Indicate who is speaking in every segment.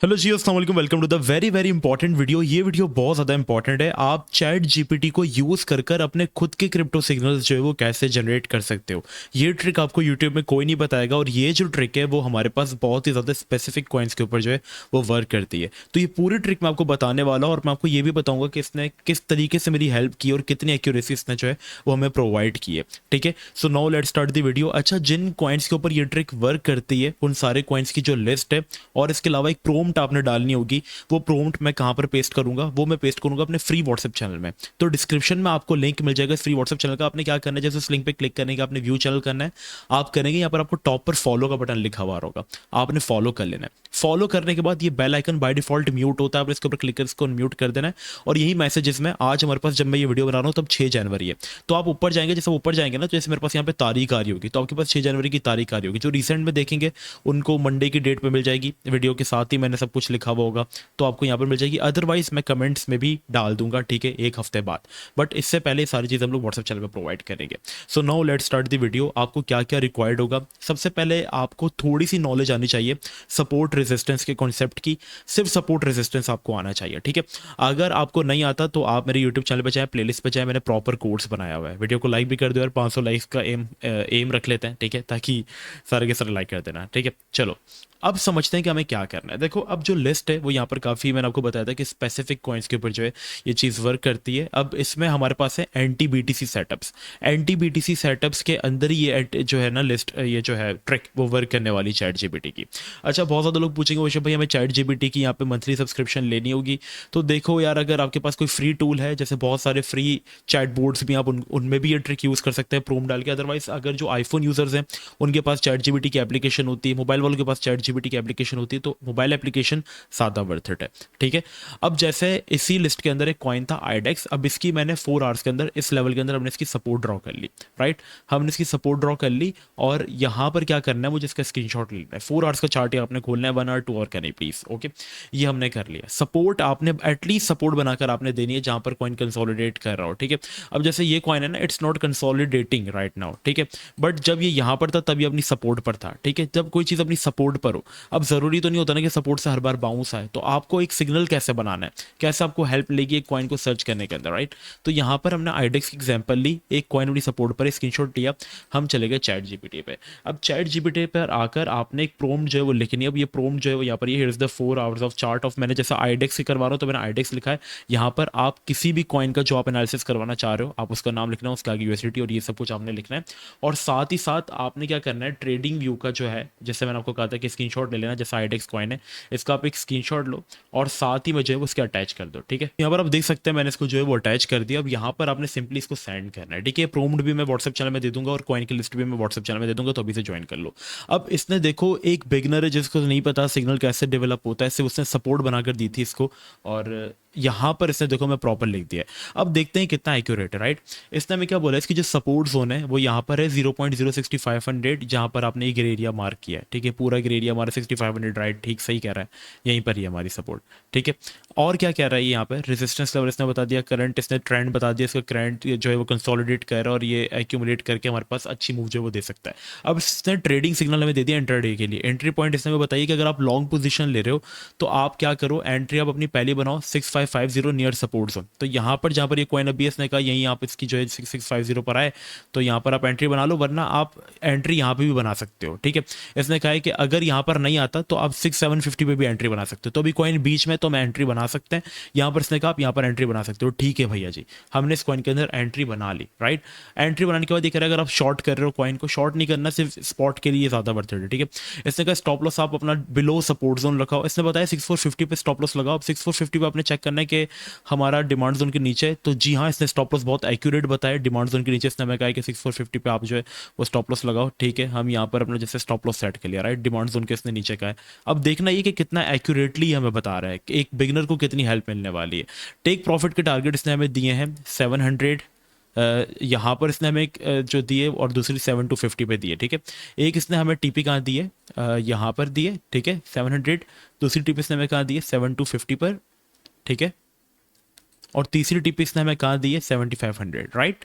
Speaker 1: Hello ji, अस्सलाम वालेकुम। Welcome to the very very important video. ये वीडियो बहुत ज़्यादा इंपॉर्टेंट है। आप चैट जीपीटी को यूज़ कर कर अपने खुद के क्रिप्टो सिग्नल्स जो है वो कैसे जनरेट कर सकते हो। ये ट्रिक आपको यूट्यूब में कोई नहीं बताएगा, और ये जो ट्रिक है वो हमारे पास बहुत ही ज़्यादा स्पेसिफिक कॉइन्स के ऊपर जो है वो वर्क करती है। तो ये पूरी ट्रिक मैं आपको बताने वाला हूँ, और मैं आपको ये भी बताऊँगा कि इसने किस तरीके से मेरी हेल्प की और कितनी एक्यूरेसी इसने जो है वो हमें प्रोवाइड की है। ठीक है, so now let's start the video. अच्छा, जिन कॉइन्स के ऊपर ये ट्रिक वर्क करती है उन सारे कॉइन्स की जो लिस्ट है, और इसके अलावा एक प्रोम्प्ट आपने डालनी होगी। वो प्रोम्प्ट मैं कहाँ पर पेस्ट करूंगा? वो मैं पेस्ट करूंगा अपने फ्री व्हाट्सएप चैनल में। तो डिस्क्रिप्शन में आपको लिंक मिल जाएगा फ्री व्हाट्सएप चैनल का। आपने क्या करना है, जैसे उस लिंक पे क्लिक करने का आपने व्यू चैनल करना है। आप करेंगे, यहाँ पर आपको टॉप पर फॉलो का बटन लिखा हुआ होगा, आपने फॉलो कर लेना है। फॉलो करने के बाद ये bell icon by default mute होता है, आपने इसके ऊपर क्लिक कर इसको म्यूट कर देना है। और यही मैसेजेस में आज हमारे पास, जब मैं ये वीडियो बना रहा हूँ तब 6 जनवरी है, तो आप ऊपर जाएंगे, जैसे ऊपर जाएंगे ना, तो जैसे मेरे पास यहाँ पे तारीख आ रही होगी, तो आपके पास 6 जनवरी की तारीख आ रही होगी। जो रिसेंट में देखेंगे उनको मंडे की डेट पे मिल जाएगी, वीडियो के साथ ही मैंने सब कुछ लिखा हुआ होगा, तो आपको यहाँ पर मिल जाएगी। अदरवाइज मैं कमेंट्स में भी डाल दूंगा, ठीक है, एक हफ्ते बाद। बट इससे पहले सारी चीज़ हम लोग व्हाट्सएप चैनल पर प्रोवाइड करेंगे। So now let's start the video. आपको क्या क्या रिक्वायर्ड होगा? सबसे पहले आपको थोड़ी सी नॉलेज आनी चाहिए सपोर्ट रेजिस्टेंस के कॉन्सेप्ट की। सिर्फ सपोर्ट रेजिस्टेंस आपको आना चाहिए, ठीक है। अगर आपको नहीं आता तो आप मेरे यूट्यूब चैनल पर जाए, प्लेलिस्ट पर जाए, मैंने प्रॉपर कोर्स बनाया हुआ है। वीडियो को लाइक भी कर दो यार, 500 लाइक्स का एम रख लेते हैं, ठीक है, ताकि सारे के सारे लाइक कर देना, ठीक है। चलो, अब समझते हैं कि हमें क्या करना है। देखो, अब जो लिस्ट है वो यहाँ पर काफ़ी, मैंने आपको बताया था कि स्पेसिफिक कॉइन्स के ऊपर जो है ये चीज़ वर्क करती है। अब इसमें हमारे पास है anti BTC setups. Anti BTC setups के अंदर ही ये जो है ना लिस्ट, ये जो है ट्रिक वो वर्क करने वाली चैट जीपीटी की। अच्छा, बहुत ज़्यादा लोग पूछेंगे वैसे भाई हमें चैट जीपीटी की यहाँ पे मंथली सब्सक्रिप्शन लेनी होगी। तो देखो यार, अगर आपके पास कोई फ्री टूल है, जैसे बहुत सारे फ्री चैट बोर्ड्स भी, आप उनमें भी ये ट्रिक यूज़ कर सकते हैं प्रोम डाल के। अदरवाइज अगर जो आईफोन यूज़र्स हैं उनके पास चैट जीपीटी की एप्लीकेशन होती है, मोबाइल वालों के पास चैट जीपीटी की एप्लीकेशन होती है, तो मोबाइल एप्लीकेशन ज़्यादा वर्थ इट है, ठीक है। अब जैसे इसी लिस्ट के अंदर एक कॉइन था आईडेक्स। अब इसकी मैंने 4 आवर्स के अंदर, इस लेवल के अंदर हमने इसकी सपोर्ट ड्रॉ कर ली, राइट। हमने इसकी सपोर्ट ड्रॉ कर ली, और यहाँ पर क्या करना है, मुझे इसका स्क्रीनशॉट लेना है। 4 आवर्स का चार्ट आपने खोलना है, 1 आवर 2 आवर का नहीं, प्लीज, ओके। ये हमने कर लिया। सपोर्ट आपने एटलीस्ट सपोर्ट बनाकर आपने देनी है जहां पर कॉइन कंसोलिडेट कर रहा हो, ठीक है। अब जैसे ये कॉइन है ना, it's not consolidating right now, ठीक है। बट जब ये यहाँ पर था तब ये अपनी सपोर्ट पर था, ठीक है। जब कोई चीज़ अपनी सपोर्ट पर हो, अब ज़रूरी तो नहीं होता ना कि सपोर्ट से हर बार बाउंस आए, तो आपको एक सिग्नल कैसे बनाना है, कैसे आपको हेल्प लेगी एक कॉइन को सर्च करने के अंदर, राइट। तो यहाँ पर हमने आईडेक्स की एग्जाम्पल ली, एक कॉइन अपनी सपोर्ट पर स्क्रीनशॉट लिया, हम चले गए चैट जीपीटी पे। अब चैट जीपीटी पर आकर आपने एक प्रोम्प्ट जो है वो लिखनी है। अब ये प्रोम्प्ट जो है वो यहाँ पर, ये here's the 4 hours of chart of, मैंने जैसा आईडेक्स से करवा रहा हूँ तो मैंने आईडेक्स लिखा है। यहाँ पर आप किसी भी कॉइन का जो आप एनालिसिस करवाना चाह रहे हो, आप उसका नाम लिखना है, उसके आगे यूएसडीटी और ये सब कुछ आपने लिखना है। और साथ ही साथ आपने क्या करना है, ट्रेडिंग व्यू का जो है, जैसे मैंने आपको कहा था कि स्क्रीनशॉट ले लेना, जैसा आईडेक्स कॉइन है इसका आप एक स्क्रीनशॉट लो और साथ ही में जो है वो उसके अटैच कर दो, ठीक है। यहाँ पर आप देख सकते हैं मैंने इसको जो है वो अटैच कर दिया। अब यहाँ पर आपने सिंपली इसको सेंड करना है, ठीक है। प्रोम्प्ट भी मैं व्हाट्सएप चैनल में दे दूंगा और कॉइन की लिस्ट भी मैं व्हाट्सएप चैनल में दे दूंगा, तो अभी से ज्वाइन कर लो। अब इसने देखो, एक बिगनर है जिसको नहीं पता सिग्नल कैसे डेवलप होता है, सिर्फ उसने सपोर्ट बनाकर दी थी इसको, और यहाँ पर इसने देखो मैं प्रॉपर लिख दिया है। अब देखते हैं कितना एक्यूरेट है, राइट। इसने हमें क्या बोला, इसकी जो सपोर्ट जोन है वो यहाँ पर है 0.06500, जहाँ पर आपने ये ग्रे एरिया मार्क किया है, ठीक है। पूरा ग्रे एरिया हमारा 6500, राइट, ठीक, सही कह रहा है, यहीं पर ही हमारी सपोर्ट, ठीक है। और क्या कह रहा है यहाँ पर, रेजिस्टेंस लेवल इसने बता दिया, करंट इसने ट्रेंड बता दिया, इसका करंट जो है वो कंसोलिडेट कर रहा है और ये एक्यूमुलेट करके हमारे पास अच्छी मूव जो है वो दे सकता है। अब इसने ट्रेडिंग सिग्नल हमें दे दिया इंट्राडे के लिए। एंट्री पॉइंट इसने हमें बताइए कि अगर आप लॉन्ग पोजीशन ले रहे हो तो आप क्या करो, एंट्री आप अपनी पहली बनाओ 6550 नियर सपोर्ट जोन। तो यहाँ पर जहाँ पर ये कॉइन अभी इसने कहा यहीं आप इसकी जो है 6650 पर आए, तो यहाँ पर आप एंट्री बना लो, वरना आप एंट्री यहाँ पे भी बना सकते हो, ठीक है। इसने कहा है कि अगर यहाँ पर नहीं आता तो आप 6750 पे भी एंट्री बना सकते हो। तो अभी कॉइन बीच में, तो मैं एंट्री बना सकते हैं। यहाँ पर इसने कहा आप यहाँ पर एंट्री बना सकते हो, ठीक है भैया जी, हमने इस कॉइन के अंदर एंट्री बना ली, राइट। एंट्री बनाने के बाद ये कह रहा है अगर आप शॉर्ट कर रहे हो कॉइन को, शॉर्ट नहीं करना, सिर्फ स्पॉट के लिए ज़्यादा वर्थ है, ठीक है। इसने कहा स्टॉप लॉस आप अपना बिलो सपोर्ट जोन रखाओ। इसने बताया 6450 पे स्टॉप लॉस लगाओ। अब 6450 पे आपने चेक करना है कि हमारा डिमांड जोन के नीचे है, तो जी हाँ, इसने स्टॉप लॉस बहुत एक्यूरेट बताया। डिमांड जोन के नीचे इसने हमें कहा है कि 6450 पे आप जो है वो स्टॉप लॉस लगाओ, ठीक है। हम यहाँ पर अपना जैसे स्टॉप लॉस सेट कर लिया, राइट, डिमांड जोन के इसने नीचे का है। अब देखना ये कि कितना एक्यूरेटली हमें बता रहा है कि एक बिगिनर को कितनी हेल्प मिलने वाली है। टेक प्रॉफिट के टारगेट इसने हमें दिए हैं 700, यहाँ पर इसने हमें जो दिए, और दूसरी 7 to 50 पे दिए, ठीक है। एक इसने हमें टीपी कहाँ दी है, यहाँ पर दिए, ठीक है, 700। दूसरी टीपी इसने हमें कहाँ दी है, 7 to 50 पर, ठीक है। और तीसरी टीपी इसने हमें कहाँ दी है, 7500, राइट।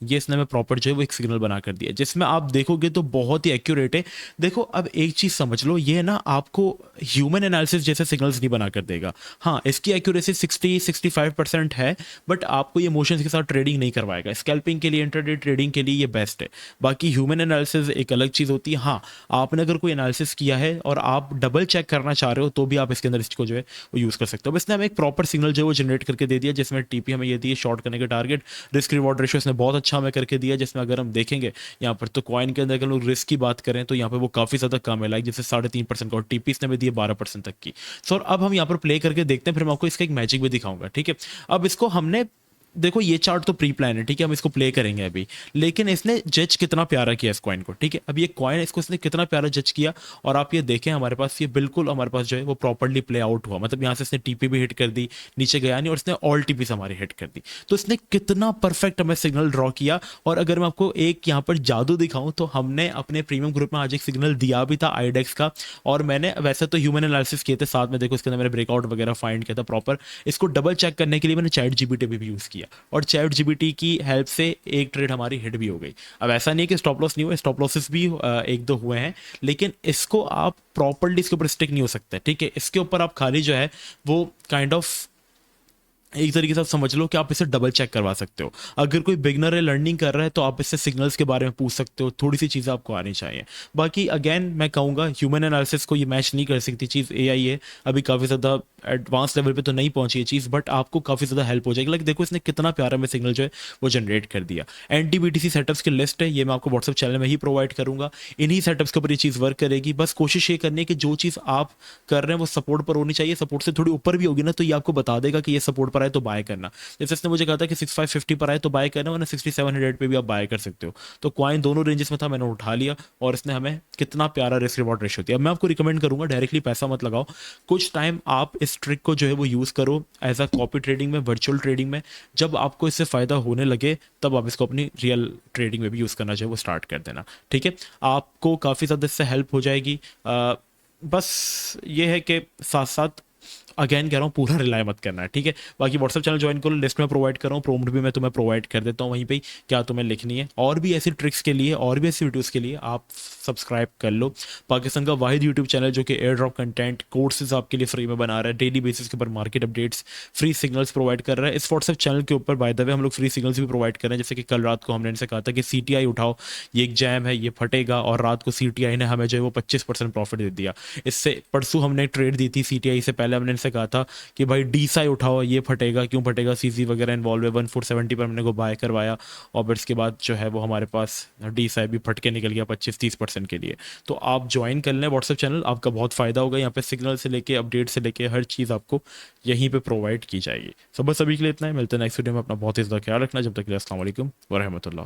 Speaker 1: ये इसने हमें प्रॉपर जो है वो एक सिग्नल बना कर दिया, जिसमें आप देखोगे तो बहुत ही एक्यूरेट है। देखो अब एक चीज़ समझ लो, ये ना आपको ह्यूमन एनालिसिस जैसे सिग्नल्स नहीं बना कर देगा। हाँ, इसकी एक्यूरेसी 60-65% है, बट आपको ये इमोशंस के साथ ट्रेडिंग नहीं करवाएगा। स्कैल्पिंग के लिए, इंट्राडे ट्रेडिंग के लिए ये बेस्ट है। बाकी ह्यूमन एनालिसिस एक अलग चीज़ होती है। हाँ, आपने अगर कोई एनालिसिस किया है और आप डबल चेक करना चाह रहे हो तो भी आप इसके अंदर इसको जो है वो यूज़ कर सकते हो। बस इसने हमें एक प्रॉपर सिग्नल जो है वो जनरेट करके दे दिया, जिसमें टीपी हमें ये दी है, शॉर्ट करने के टारगेट, रिस्क रिवॉर्ड रेशियो इसने बहुत अच्छा हमें करके दिया, जिसमें अगर हम देखेंगे यहाँ पर तो कॉइन के अंदर अगर लोग रिस्क की बात करें तो यहाँ पर वो काफ़ी ज़्यादा कम है, लाइक जैसे 3.5% का, और टीपी इसने हमें दी है 12% तक की। सो अब हम यहाँ पर प्ले करके देखते हैं, फिर मैं आपको इसका एक मैजिक भी दिखाऊंगा, ठीक है। अब इसको हमने, देखो ये चार्ट तो प्री प्लान है, ठीक है, हम इसको प्ले करेंगे अभी, लेकिन इसने जज कितना प्यारा किया इस कॉइन को, ठीक है। अब ये कॉइन इसको इसने कितना प्यारा जज किया, और आप ये देखें हमारे पास ये बिल्कुल हमारे पास जो है वो प्रॉपर्ली प्ले आउट हुआ। मतलब यहाँ से इसने टीपी भी हिट कर दी, नीचे गया नहीं, और इसने ऑल टीपी हमारी हिट कर दी। तो इसने कितना परफेक्ट हमें सिग्नल ड्रॉ किया। और अगर मैं आपको एक यहाँ पर जादू दिखाऊं तो हमने अपने प्रीमियम ग्रुप में आज एक सिग्नल दिया भी था आईडेक्स का, और मैंने वैसे तो ह्यूमन एनालिसिस किए थे साथ में, देखो इसके अंदर मैंने ब्रेकआउट वगैरह फाइंड किया था प्रॉपर। इसको डबल चेक करने के लिए मैंने चैट जीपीटी भी यूज़ किया, और चैट जीपीटी की हेल्प से एक ट्रेड हमारी हिट भी हो गई। अब ऐसा नहीं है कि स्टॉप लॉस नहीं हुआ, स्टॉप लॉसेस भी एक दो हुए हैं, लेकिन इसको आप प्रॉपर्ली इसके ऊपर स्टिक नहीं हो सकते, ठीक है। इसके ऊपर आप खाली जो है वो काइंड ऑफ एक तरीके से आप समझ लो कि आप इसे डबल चेक करवा सकते हो। अगर कोई बिगनर है, लर्निंग कर रहा है, तो आप इससे सिग्नल्स के बारे में पूछ सकते हो, थोड़ी सी चीज़ें आपको आनी चाहिए। बाकी अगेन मैं कहूँगा ह्यूमन एनालिसिस को ये मैच नहीं कर सकती चीज़, एआई है, अभी काफ़ी ज़्यादा एडवांस लेवल पे तो नहीं पहुंची ये चीज़, बट आपको काफ़ी ज़्यादा हेल्प हो जाएगी। लाइक देखो इसने कितना प्यारा में सिग्नल जो है वो जनरेट कर दिया। एनटीबीटीसी सेटअप्स की लिस्ट है, ये मैं आपको व्हाट्सअप चैनल में ही प्रोवाइड करूँगा। इन्हीं सेटअप्स के ऊपर ये चीज़ वर्क करेगी। बस कोशिश ये करनी है कि जो चीज़ आप कर रहे हैं वो सपोर्ट पर होनी चाहिए, सपोर्ट से थोड़ी ऊपर भी होगी ना तो ये आपको बता देगा कि ये सपोर्ट पर आए तो बाय करना। जैसे इसने मुझे कहा था कि 6550 पर आए तो बाय करना, वरना 6700 पे भी आप बाय कर सकते हो। तो कॉइन दोनों रेंजेस में था, मैंने उठा लिया, और इसने हमें कितना प्यारा रिस्क रिवॉर्ड रेशियो दिया। मैं आपको रिकमेंड करूंगा डायरेक्टली पैसा मत लगाओ, कुछ टाइम आप इस ट्रिक को जो है वो यूज़ करो एज अ कॉपी ट्रेडिंग में, वर्चुअल ट्रेडिंग में। जब आपको इससे फ़ायदा होने लगे तब आप इसको अपनी रियल ट्रेडिंग में भी यूज़ करना जो है वो स्टार्ट कर देना, ठीक है। आपको काफ़ी ज़्यादा इससे हेल्प हो जाएगी। बस ये है कि साथ साथ अगेन कह रहा हूँ पूरा रिलाय मत करना है, ठीक है। बाकी व्हाट्सअप चैनल ज्वाइन करो, लिस्ट में प्रोवाइड कर रहा हूँ, प्रॉम्प्ट भी मैं तुम्हें प्रोवाइड कर देता हूँ वहीं पे क्या तुम्हें लिखनी है। और भी ऐसी ट्रिक्स के लिए, और भी ऐसी वीडियोस के लिए आप सब्सक्राइब कर लो। पाकिस्तान का वाहिद यूट्यूब चैनल जो कि एयर ड्रॉप कंटेंट कोर्सेज आपके लिए फ्री में बना रहा है, डेली बेसिस के ऊपर market updates, free signals provide कर रहा है। इस व्हाट्सअप चैनल के ऊपर बाय द वे हम लोग फ्री सिग्नल्स भी प्रोवाइड कर रहे हैं। जैसे कि कल रात को हमने इनसे कहा था कि CTI उठाओ, ये एक जैम है, ये फटेगा, और रात को CTI ने हमें जो है वो 25% प्रॉफिट दे दिया। इससे परसों हमने एक ट्रेड दी थी CTI से पहले, हमने इनसे कहा था कि भाई DSI उठाओ, ये फटेगा, क्यों फटेगा, CZ वगैरह इन्वॉल्व है। 1470 पर हमने को बाय करवाया, और फिर इसके बाद जो है वो हमारे पास DSI भी फट के निकल गया 25-30% के लिए। तो आप ज्वाइन कर लें व्हाट्सअप चैनल, आपका बहुत फ़ायदा होगा। यहाँ पे सिग्नल से लेके अपडेट से लेके हर चीज़ आपको यहीं पे प्रोवाइड की जाएगी। सब बस अभी के लिए इतना है, मिलते हैं नेक्स्ट वीडियो में। अपना बहुत ही ज़्यादा ख्याल रखना, जब तक के लिए अस्सलाम वालेकुम व रहमतुल्लाह।